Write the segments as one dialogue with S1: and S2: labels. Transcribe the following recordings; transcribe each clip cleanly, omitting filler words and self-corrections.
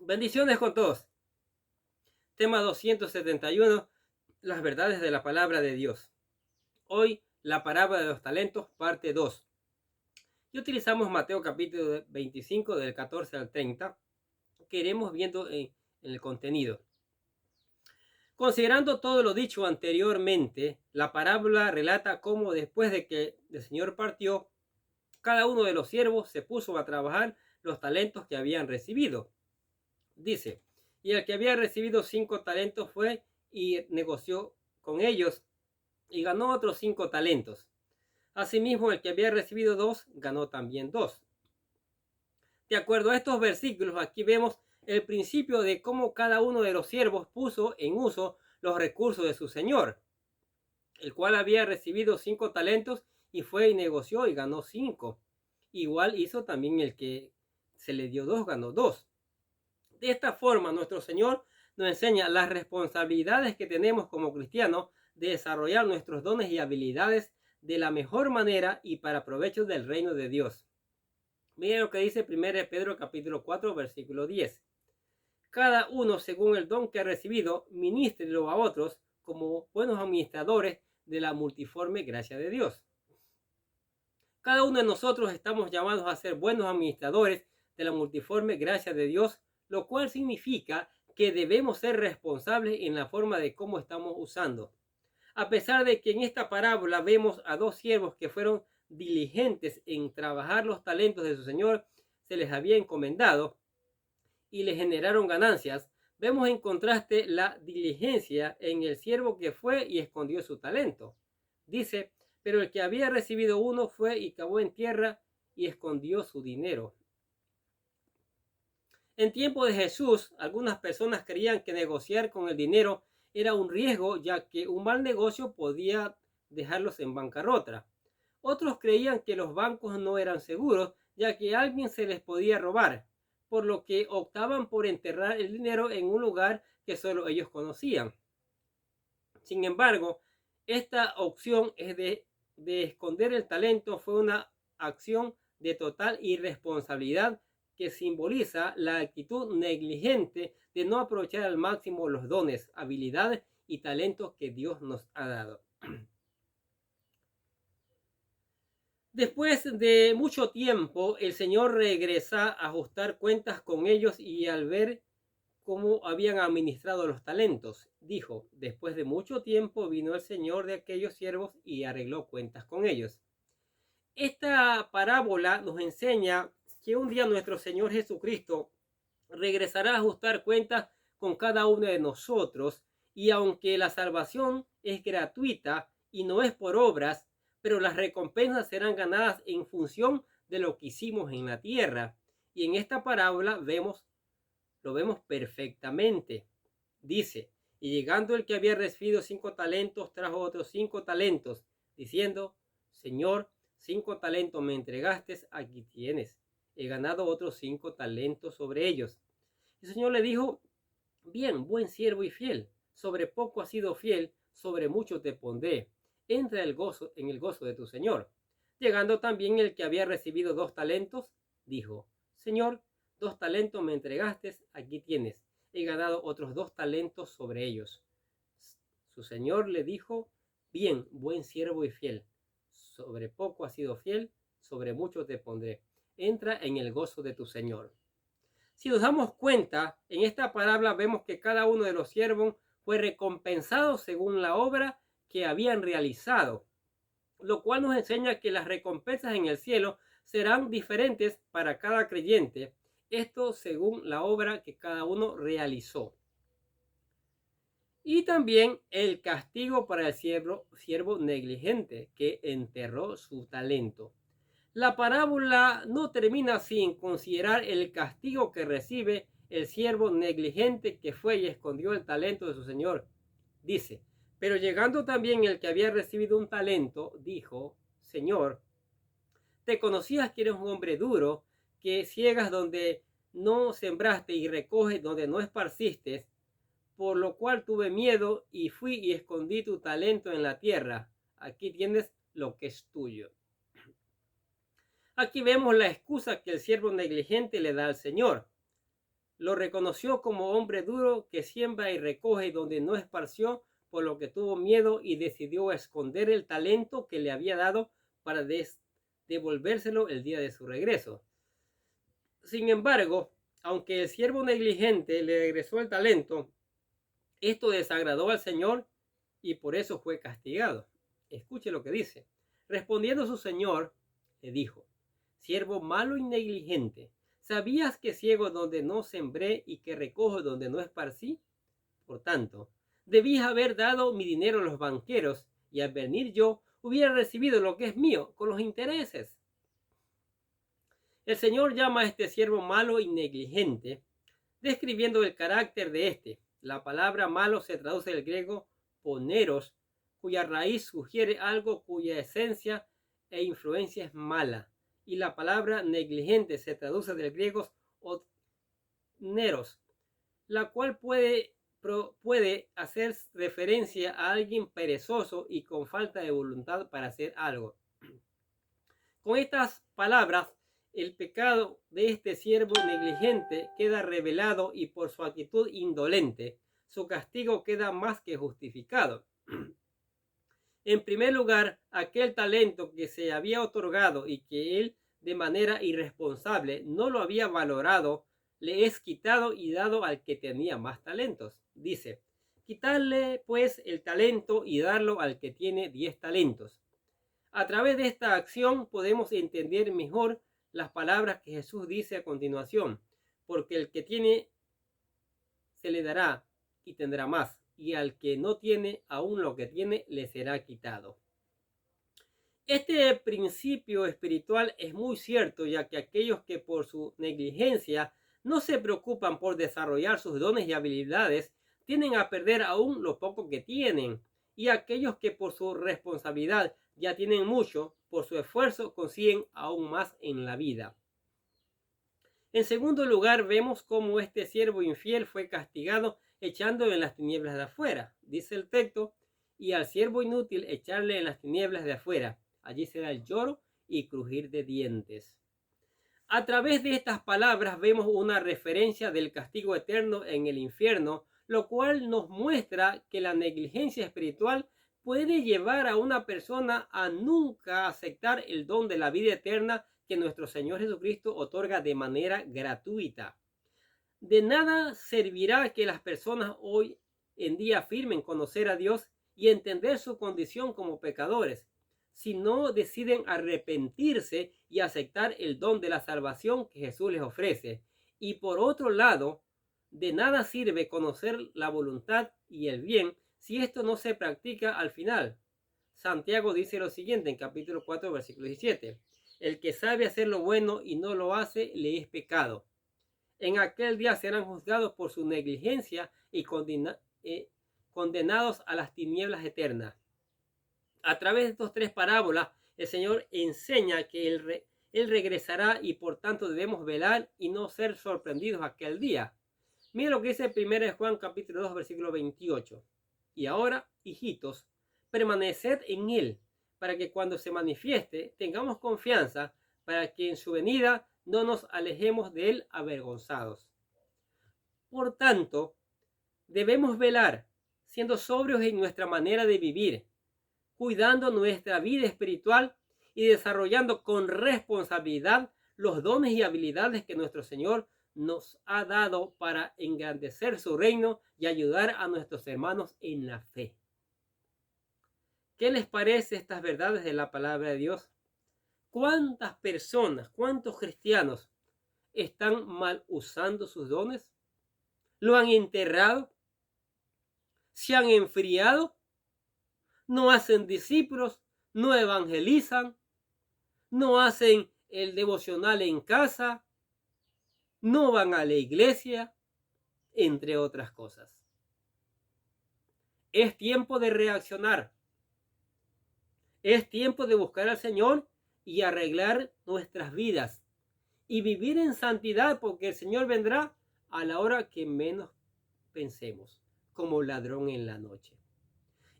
S1: Bendiciones con todos. Tema 271. Las verdades de la palabra de Dios. Hoy, la parábola de los talentos, parte 2. Y utilizamos Mateo capítulo 25, del 14 al 30, que iremos viendo en el contenido. Considerando todo lo dicho anteriormente, la parábola relata cómo después de que el Señor partió, cada uno de los siervos se puso a trabajar los talentos que habían recibido. Dice: y el que había recibido 5 talentos fue y negoció con ellos y ganó otros 5 talentos. Asimismo, el que había recibido 2 ganó también 2. De acuerdo a estos versículos, aquí vemos el principio de cómo cada uno de los siervos puso en uso los recursos de su señor, el cual había recibido 5 talentos y fue y negoció y ganó 5. Igual hizo también el que se le dio 2, ganó 2. De esta forma, nuestro Señor nos enseña las responsabilidades que tenemos como cristianos de desarrollar nuestros dones y habilidades de la mejor manera y para provecho del reino de Dios. Miren lo que dice 1 Pedro capítulo 4, versículo 10. Cada uno, según el don que ha recibido, ministrelo a otros como buenos administradores de la multiforme gracia de Dios. Cada uno de nosotros estamos llamados a ser buenos administradores de la multiforme gracia de Dios, lo cual significa que debemos ser responsables en la forma de cómo estamos usando. A pesar de que en esta parábola vemos a 2 siervos que fueron diligentes en trabajar los talentos de su señor, se les había encomendado y le generaron ganancias, vemos en contraste la diligencia en el siervo que fue y escondió su talento. Dice: pero el que había recibido 1 fue y cavó en tierra y escondió su dinero. En tiempo de Jesús, algunas personas creían que negociar con el dinero era un riesgo, ya que un mal negocio podía dejarlos en bancarrota. Otros creían que los bancos no eran seguros, ya que alguien se les podía robar, por lo que optaban por enterrar el dinero en un lugar que solo ellos conocían. Sin embargo, esta opción de esconder el talento fue una acción de total irresponsabilidad que simboliza la actitud negligente de no aprovechar al máximo los dones, habilidades y talentos que Dios nos ha dado. Después de mucho tiempo, el Señor regresa a ajustar cuentas con ellos y al ver cómo habían administrado los talentos, dijo: después de mucho tiempo vino el Señor de aquellos siervos y arregló cuentas con ellos. Esta parábola nos enseña que un día nuestro Señor Jesucristo regresará a ajustar cuentas con cada uno de nosotros, y aunque la salvación es gratuita y no es por obras, pero las recompensas serán ganadas en función de lo que hicimos en la tierra. Y en esta parábola lo vemos perfectamente. Dice: y llegando el que había recibido 5 talentos, trajo otros 5 talentos, diciendo: Señor, 5 talentos me entregaste, aquí tienes, he ganado otros 5 talentos sobre ellos. El Señor le dijo: bien, buen siervo y fiel, sobre poco has sido fiel, sobre mucho te pondré, entra en el gozo de tu Señor. Llegando también el que había recibido 2 talentos, dijo: Señor, 2 talentos me entregaste, aquí tienes, he ganado otros 2 talentos sobre ellos. Su señor le dijo: bien, buen siervo y fiel, sobre poco has sido fiel, sobre mucho te pondré, entra en el gozo de tu Señor. Si nos damos cuenta, en esta parábola vemos que cada uno de los siervos fue recompensado según la obra que habían realizado, lo cual nos enseña que las recompensas en el cielo serán diferentes para cada creyente, esto según la obra que cada uno realizó. Y también el castigo para el siervo negligente que enterró su talento. La parábola no termina sin considerar el castigo que recibe el siervo negligente que fue y escondió el talento de su señor. Dice: pero llegando también el que había recibido un talento, dijo: Señor, te conocías que eres un hombre duro, que ciegas donde no sembraste y recoges donde no esparciste, por lo cual tuve miedo y fui y escondí tu talento en la tierra. Aquí tienes lo que es tuyo. Aquí vemos la excusa que el siervo negligente le da al Señor. Lo reconoció como hombre duro que siembra y recoge donde no esparció, por lo que tuvo miedo y decidió esconder el talento que le había dado para devolvérselo el día de su regreso. Sin embargo, aunque el siervo negligente le regresó el talento, esto desagradó al Señor y por eso fue castigado. Escuche lo que dice. Respondiendo su señor, le dijo: siervo malo y negligente, ¿sabías que ciego donde no sembré y que recojo donde no esparcí? Por tanto, debías haber dado mi dinero a los banqueros, y al venir yo hubiera recibido lo que es mío con los intereses. El Señor llama a este siervo malo y negligente, describiendo el carácter de este. La palabra malo se traduce del griego poneros, cuya raíz sugiere algo cuya esencia e influencia es mala. Y la palabra negligente se traduce del griego otneros, la cual puede hacer referencia a alguien perezoso y con falta de voluntad para hacer algo. Con estas palabras, el pecado de este siervo negligente queda revelado y por su actitud indolente, su castigo queda más que justificado. En primer lugar, aquel talento que se había otorgado y que él de manera irresponsable no lo había valorado, le es quitado y dado al que tenía más talentos. Dice: quitarle pues el talento y darlo al que tiene 10 talentos. A través de esta acción podemos entender mejor las palabras que Jesús dice a continuación: porque el que tiene se le dará y tendrá más, y al que no tiene, aún lo que tiene le será quitado. Este principio espiritual es muy cierto, ya que aquellos que por su negligencia no se preocupan por desarrollar sus dones y habilidades tienden a perder aún lo poco que tienen, y aquellos que por su responsabilidad ya tienen mucho, por su esfuerzo consiguen aún más en la vida. En segundo lugar, vemos cómo este siervo infiel fue castigado echándolo en las tinieblas de afuera. Dice el texto: y al siervo inútil echarle en las tinieblas de afuera. Allí será el lloro y crujir de dientes. A través de estas palabras vemos una referencia del castigo eterno en el infierno, lo cual nos muestra que la negligencia espiritual puede llevar a una persona a nunca aceptar el don de la vida eterna que nuestro Señor Jesucristo otorga de manera gratuita. De nada servirá que las personas hoy en día afirmen conocer a Dios y entender su condición como pecadores, si no deciden arrepentirse y aceptar el don de la salvación que Jesús les ofrece. Y por otro lado, de nada sirve conocer la voluntad y el bien si esto no se practica al final. Santiago dice lo siguiente en capítulo 4, versículo 17: el que sabe hacer lo bueno y no lo hace, le es pecado. En aquel día serán juzgados por su negligencia y condenados a las tinieblas eternas. A través de estas tres parábolas, el Señor enseña que Él regresará y por tanto debemos velar y no ser sorprendidos aquel día. Mira lo que dice 1 Juan capítulo 2, versículo 28. Y ahora, hijitos, permaneced en Él, para que cuando se manifieste tengamos confianza, para que en su venida no nos alejemos de Él avergonzados. Por tanto, debemos velar, siendo sobrios en nuestra manera de vivir, cuidando nuestra vida espiritual y desarrollando con responsabilidad los dones y habilidades que nuestro Señor nos ha dado para engrandecer su reino y ayudar a nuestros hermanos en la fe. ¿Qué les parece estas verdades de la palabra de Dios? ¿Cuántas personas, cuántos cristianos están mal usando sus dones? ¿Lo han enterrado? ¿Se han enfriado? ¿No hacen discípulos? ¿No evangelizan? ¿No hacen el devocional en casa? ¿No van a la iglesia? Entre otras cosas. Es tiempo de reaccionar. Es tiempo de buscar al Señor y arreglar nuestras vidas y vivir en santidad, porque el Señor vendrá a la hora que menos pensemos, como ladrón en la noche.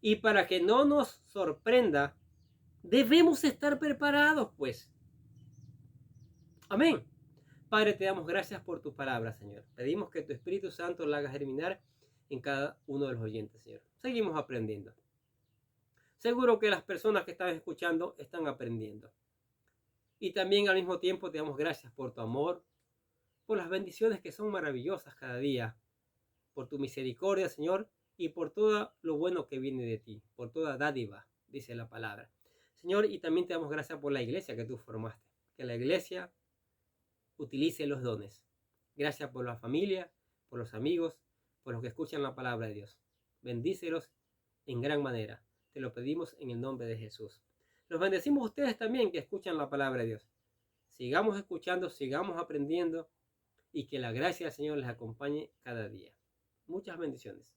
S1: Y para que no nos sorprenda, debemos estar preparados, pues. Amén. Padre, te damos gracias por tu palabra, Señor. Pedimos que tu Espíritu Santo la haga germinar en cada uno de los oyentes, Señor. Seguimos aprendiendo. Seguro que las personas que están escuchando están aprendiendo. Y también al mismo tiempo te damos gracias por tu amor, por las bendiciones que son maravillosas cada día, por tu misericordia, Señor, y por todo lo bueno que viene de ti, por toda dádiva, dice la palabra. Señor, y también te damos gracias por la iglesia que tú formaste, que la iglesia utilice los dones. Gracias por la familia, por los amigos, por los que escuchan la palabra de Dios. Bendícelos en gran manera. Te lo pedimos en el nombre de Jesús. Los bendecimos a ustedes también que escuchan la palabra de Dios. Sigamos escuchando, sigamos aprendiendo y que la gracia del Señor les acompañe cada día. Muchas bendiciones.